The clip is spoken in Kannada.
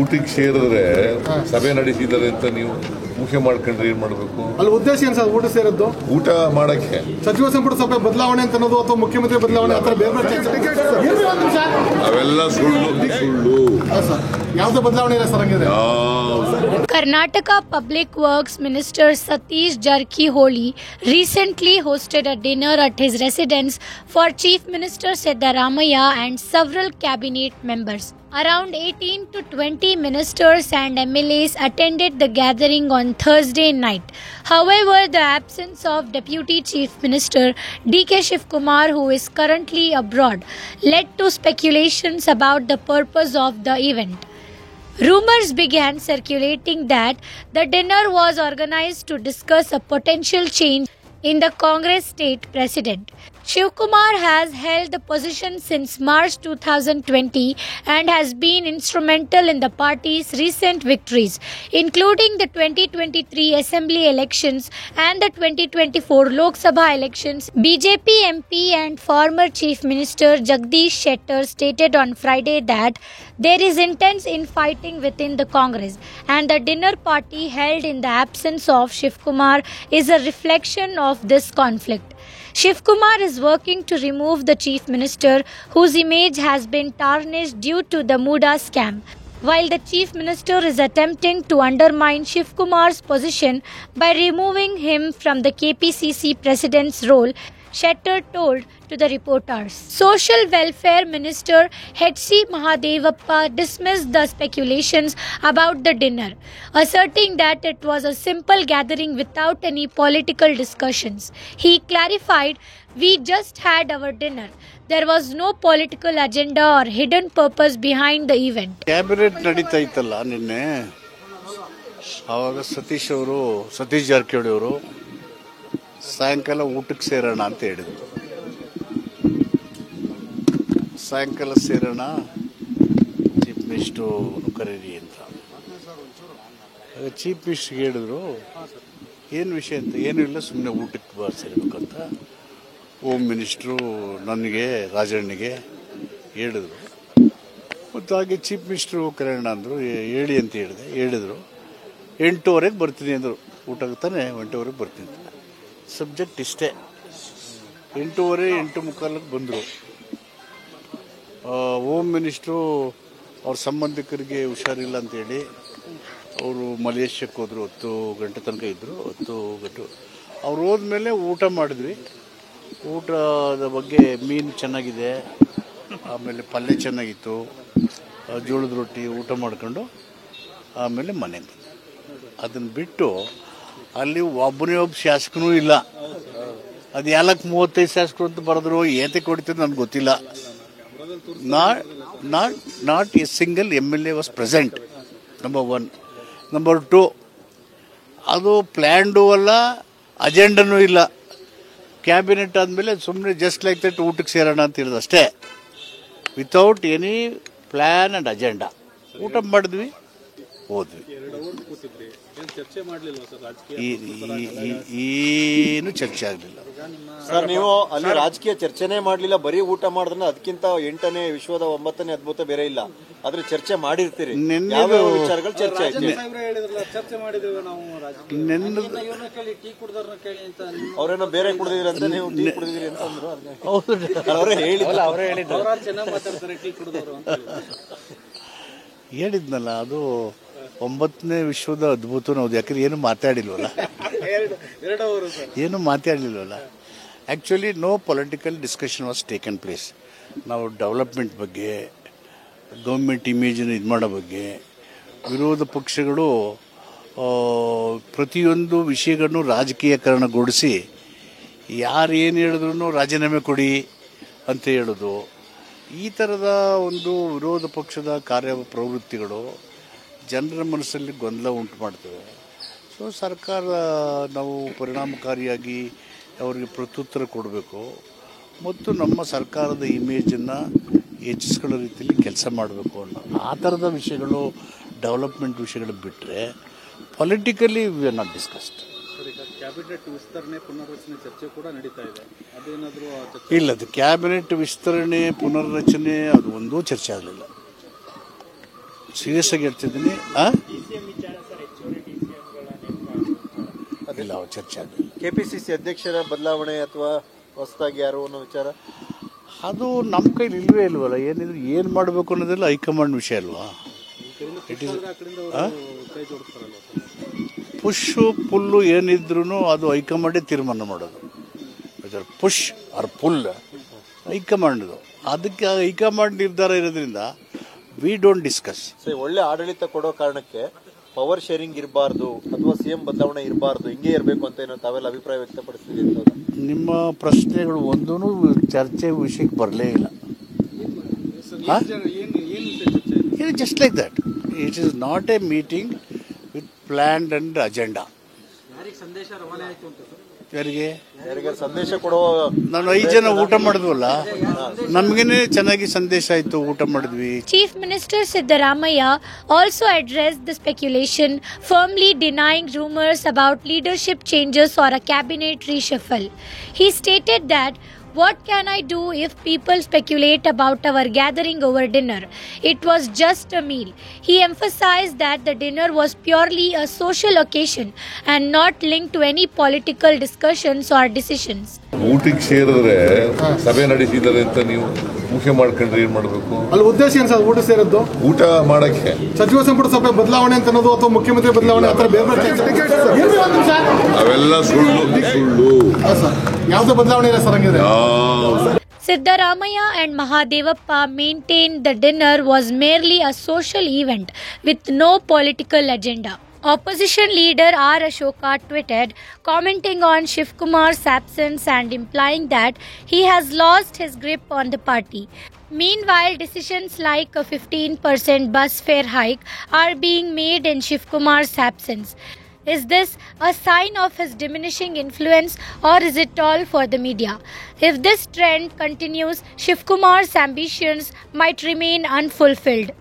ಊಟಕ್ಕೆ ಸೇರಿದ್ರೆ ಸಭೆ ನಡೆಸಿದ್ದಾರೆ ಅಂತ ನೀವು ಊಹೆ ಮಾಡ್ಕೊಂಡ್ರೆ ಏನ್ ಮಾಡಬೇಕು? ಅಲ್ಲಿ ಉದ್ದೇಶ ಏನು ಸರ್ ಊಟ ಸೇರಿದ್ದು? ಊಟ ಮಾಡಕ್ಕೆ ಸಚಿವ ಸಂಪುಟ ಸಭೆ ಬದಲಾವಣೆ ಅಂತ ಅನ್ನೋದು ಅಥವಾ ಮುಖ್ಯಮಂತ್ರಿ ಬದಲಾವಣೆ ಆ ಥರ ಅವೆಲ್ಲ ಸುಳ್ಳು. ಯಾವುದೇ ಬದಲಾವಣೆ ಇಲ್ಲ ಸರ್ ಹಂಗಿದೆ. Karnataka Public Works Minister Satish Jarkiholi recently hosted a dinner at his residence for Chief Minister Siddaramaiah and several cabinet members. Around 18 to 20 ministers and MLAs attended the gathering on Thursday night. However, the absence of Deputy Chief Minister D.K. Shivkumar, who is currently abroad, led to speculations about the purpose of the event. Rumors began circulating that the dinner was organized to discuss a potential change in the Congress state president. Shivkumar has held the position since March 2020 and has been instrumental in the party's recent victories, including the 2023 Assembly elections and the 2024 Lok Sabha elections. BJP MP and former Chief Minister Jagdish Shettar stated on Friday that there is intense infighting within the Congress and the dinner party held in the absence of Shivkumar is a reflection of this conflict. Shivkumar is working to remove the Chief Minister, whose image has been tarnished due to the Muda scam. While the Chief Minister is attempting to undermine Shivkumar's position by removing him from the KPCC President's role, Shettar told to the reporters. Social Welfare Minister H.C. Mahadevappa dismissed the speculations about the dinner, asserting that it was a simple gathering without any political discussions. He clarified, "We just had our dinner. There was no political agenda or hidden purpose behind the event." Cabinet ನಡೀತಾ ಇತ್ತಲ್ಲ ನಿನ್ನೆ, ಆವಾಗ ಸತೀಶ್ ಜಾರಕಿಹೊಳಿ ಅವರು ಸಾಯಂಕಾಲ ಊಟಕ್ಕೆ ಸೇರೋಣ ಅಂತ ಹೇಳಿದ್ರು. ಸಾಯಂಕಾಲ ಸೇರೋಣ, ಚೀಫ್ ಮಿನಿಸ್ಟ್ರು ಕರೀರಿ ಅಂತ. ಚೀಫ್ ಮಿನಿಸ್ಟ್ರಿಗೆ ಹೇಳಿದ್ರು, ಏನು ವಿಷಯ ಅಂತ. ಏನೂ ಇಲ್ಲ, ಸುಮ್ಮನೆ ಊಟಕ್ಕೆ ಸೇರಬೇಕಂತ ಹೋಮ್ ಮಿನಿಸ್ಟ್ರು ನನಗೆ ರಾಜಣ್ಣಗೆ ಹೇಳಿದ್ರು. ಮತ್ತು ಹಾಗೆ ಚೀಫ್ ಮಿನಿಸ್ಟ್ರು ಕರೆಯೋಣ ಅಂದರು. ಹೇಳಿ ಅಂತ ಹೇಳಿದರು. 8:30ಗೆ ಬರ್ತೀನಿ ಅಂದರು. ಊಟಕ್ಕೆ ತಾನೆ 8:30ಗೆ ಬರ್ತೀನಿ. ಸಬ್ಜೆಕ್ಟ್ ಇಷ್ಟೇ. 8:30, 8:45 ಬಂದರು. ಹೋಮ್ ಮಿನಿಸ್ಟ್ರು ಅವ್ರ ಸಂಬಂಧಿಕರಿಗೆ ಹುಷಾರಿಲ್ಲ ಅಂತೇಳಿ ಅವರು ಮಲೇಷ್ಯಾಕ್ಕೆ ಹೋದರು. 10 ಗಂಟೆ ತನಕ ಇದ್ದರು. 10 ಗಂಟೆ ಅವ್ರು ಹೋದ್ಮೇಲೆ ಊಟ ಮಾಡಿದ್ವಿ. ಊಟದ ಬಗ್ಗೆ ಮೀನು ಚೆನ್ನಾಗಿದೆ, ಆಮೇಲೆ ಪಲ್ಯ ಚೆನ್ನಾಗಿತ್ತು, ಜೋಳದ ರೊಟ್ಟಿ ಊಟ ಮಾಡ್ಕೊಂಡು ಆಮೇಲೆ ಮನೆಗೆ ಬಂದೆ. ಅದನ್ನು ಬಿಟ್ಟು ಅಲ್ಲಿ ಒಬ್ಬ ಶಾಸಕನೂ ಇಲ್ಲ. ಅದು 35 ಶಾಸಕರು ಅಂತ ಬರೆದ್ರು. ಏತೆ ಕೊಡ್ತಿದ್ದು ನನಗೆ ಗೊತ್ತಿಲ್ಲ. Not A single MLA was present. Number 1. Number 2, ಅದು ಪ್ಲ್ಯಾಂಡು ಅಲ್ಲ, ಅಜೆಂಡನೂ ಇಲ್ಲ. ಕ್ಯಾಬಿನೆಟ್ ಆದಮೇಲೆ ಸುಮ್ಮನೆ ಜಸ್ಟ್ ಲೈಕ್ ದಟ್ ಊಟಕ್ಕೆ ಸೇರೋಣ ಅಂತ ಹೇಳಿದ್ರು ಅಷ್ಟೇ, without any plan and agenda. ಊಟ ಮಾಡಿದ್ವಿ, ಹೋದ್ವಿ. ಏನು ಚರ್ಚೆ ಆಗಲಿಲ್ಲ ಸರ್. ನೀವು ಅಲ್ಲಿ ರಾಜಕೀಯ ಚರ್ಚೆನೇ ಮಾಡಲಿಲ್ಲ, ಬರೀ ಊಟ ಮಾಡಿದ್ರೆ ಅದಕ್ಕಿಂತ 8ನೇ ವಿಶ್ವದ 9ನೇ ಅದ್ಭುತ ಬೇರೆ ಇಲ್ಲ. ಆದ್ರೆ ಚರ್ಚೆ ಮಾಡಿರ್ತೀರಿ, ಯಾವ ವಿಚಾರಗಳು ಚರ್ಚೆ ಆಯ್ತು? ಅವ್ರೇನೋ ಬೇರೆ ಕುಡಿದಿರಿ ಅಂತ, ನೀವು ಟೀ ಕುಡಿದಿರಿ ಅಂತ ಅಂದ್ರು. ಅವರೇ ಹೇಳಿದ್ನಲ್ಲ, ಅದು 9ನೇ ವಿಶ್ವದ ಅದ್ಭುತ ಹೌದು. ಯಾಕಂದ್ರೆ ಏನು ಮಾತಾಡಿಲ್ವಲ್ಲ. Actually no political discussion was taken place. ನಾವು ಡೆವಲಪ್ಮೆಂಟ್ ಬಗ್ಗೆ, ಗೌರ್ಮೆಂಟ್ ಇಮೇಜನ್ನು ಇದು ಮಾಡೋ ಬಗ್ಗೆ, ವಿರೋಧ ಪಕ್ಷಗಳು ಪ್ರತಿಯೊಂದು ವಿಷಯಗಳನ್ನು ರಾಜಕೀಯಕರಣಗೊಳಿಸಿ ಯಾರು ಏನು ಹೇಳಿದ್ರು ರಾಜೀನಾಮೆ ಕೊಡಿ ಅಂತ ಹೇಳೋದು, ಈ ಥರದ ಒಂದು ವಿರೋಧ ಪಕ್ಷದ ಕಾರ್ಯಪ್ರವೃತ್ತಿಗಳು ಜನರ ಮನಸ್ಸಲ್ಲಿ ಗೊಂದಲ ಉಂಟು ಮಾಡ್ತವೆ. ಸೊ ಸರ್ಕಾರ ನಾವು ಪರಿಣಾಮಕಾರಿಯಾಗಿ ಅವರಿಗೆ ಪ್ರತ್ಯುತ್ತರ ಕೊಡಬೇಕು ಮತ್ತು ನಮ್ಮ ಸರ್ಕಾರದ ಇಮೇಜನ್ನು ಹೆಚ್ಚಿಸ್ಕೊಳ್ಳೋ ರೀತಿಯಲ್ಲಿ ಕೆಲಸ ಮಾಡಬೇಕು ಅನ್ನೋ ಆ ಥರದ ವಿಷಯಗಳು, ಡೆವಲಪ್ಮೆಂಟ್ ವಿಷಯಗಳು ಬಿಟ್ಟರೆ politically we are not discussed. Cabinet ವಿಸ್ತರಣೆ ಪುನರ್ರಚನೆ ಚರ್ಚೆ ಕೂಡ ನಡೀತಾ ಇದೆ. ಅದೇನಾದರೂ ಇಲ್ಲ, ಅದು ಕ್ಯಾಬಿನೆಟ್ ವಿಸ್ತರಣೆ ಪುನರ್ರಚನೆ ಅದು ಒಂದೂ ಚರ್ಚೆ ಆಗಲಿಲ್ಲ. ಸೀರಿಯಸ್ ಆಗಿ ಹೇಳ್ತಿದ್ದೀನಿ. ಇಲ್ಲ, ಚರ್ಚೆ ಆಗಲಿಲ್ಲ. ಕೆಪಿಸಿಸಿ ಅಧ್ಯಕ್ಷರ ಬದಲಾವಣೆ ಅಥವಾ ಹೊಸದಾಗಿ ಯಾರು ಅನ್ನೋ ವಿಚಾರ ಅದು ನಮ್ಮ ಕೈಲಿ ಇಲ್ವೇ ಇಲ್ವಲ್ಲ. ಏನಿದ್ರು ಏನು ಮಾಡಬೇಕು ಅನ್ನೋದೆಲ್ಲ ಹೈಕಮಾಂಡ್ ವಿಷಯ ಅಲ್ವಾ. ಇಟ್ ಈಸ್ ಪುಷು ಪುಲ್ಲು ಏನಿದ್ರು ಅದು ಹೈಕಮಾಂಡೇ ತೀರ್ಮಾನ ಮಾಡೋದು. ಪುಷ್ ಆರ್ ಪುಲ್ ಹೈಕಮಾಂಡ್ದು. ಅದಕ್ಕೆ ಹೈಕಮಾಂಡ್ ನಿರ್ಧಾರ ಇರೋದ್ರಿಂದ ವಿ ಡೋಂಟ್ ಡಿಸ್ಕಸ್. ಒಳ್ಳೆ ಆಡಳಿತ ಕೊಡೋ ಕಾರಣಕ್ಕೆ ಪವರ್ ಶೇರಿಂಗ್ ಇರಬಾರ್ದು ಅಥವಾ ಸಿಎಂ ಬದಲಾವಣೆ ಇರಬಾರ್ದು, ಹಿಂಗೆ ಇರಬೇಕು ಅಂತ ಏನೋ ತಾವೆಲ್ಲ ಅಭಿಪ್ರಾಯ ವ್ಯಕ್ತಪಡಿಸ್ತಿದ್ದೀರಿ. ನಿಮ್ಮ ಪ್ರಶ್ನೆಗಳು ಒಂದೂ ಚರ್ಚೆ ವಿಷಯಕ್ಕೆ ಬರಲೇ ಇಲ್ಲ. Just like that. It is not A meeting with planned and agenda. ಯಾರಿಗೆ ಸಂದೇಶ ಕೊಡೋ ನಾನು 5 ಜನ ಊಟ ಮಾಡಿದ್ವಲ್ಲ, ನಮಗೇನೆ ಚೆನ್ನಾಗಿ ಸಂದೇಶ ಆಯ್ತು, ಊಟ ಮಾಡಿದ್ವಿ. Chief Minister Siddaramaiah also addressed the speculation, firmly denying rumors about leadership changes or a cabinet reshuffle. He stated that, "What can I do if people speculate about our gathering over dinner? It was just a meal." He emphasized that the dinner was purely a social occasion and not linked to any political discussions or decisions. ಊಟಕ್ಕೆ ಸೇರಿದ್ರೆ ಸಭೆ ನಡೆಸಿದ್ದಾರೆ ಅಂತ ನೀವು ಊಹೆ ಮಾಡ್ಕೊಂಡ್ರೆ ಏನ್ ಮಾಡಬೇಕು? ಅಲ್ಲಿ ಉದ್ದೇಶ ಏನು ಸರ್ ಊಟ ಸೇರಿದ್ದು? ಊಟ ಮಾಡಕ್ಕೆ ಸಚಿವ ಸಂಪುಟ ಸಭೆ ಬದಲಾವಣೆ ಅಂತ ಅನ್ನೋದು ಅಥವಾ ಮುಖ್ಯಮಂತ್ರಿ ಬದಲಾವಣೆ ಆ ಥರ ಬೇರೆ ಅವೆಲ್ಲ ಸುಳ್ಳು. ಯಾವ್ದು ಬದಲಾವಣೆ ಇಲ್ಲ ಸರ್ ಹಂಗಿದ್ರೆ? Siddaramaiah and Mahadevappa maintained the dinner was merely a social event with no political agenda. Opposition leader R. Ashoka tweeted, commenting on Shivkumar's absence and implying that he has lost his grip on the party. Meanwhile, decisions like a 15% bus fare hike are being made in Shivkumar's absence. Is this a sign of his diminishing influence, or is it all for the media? If this trend continues, Shivkumar's ambitions might remain unfulfilled.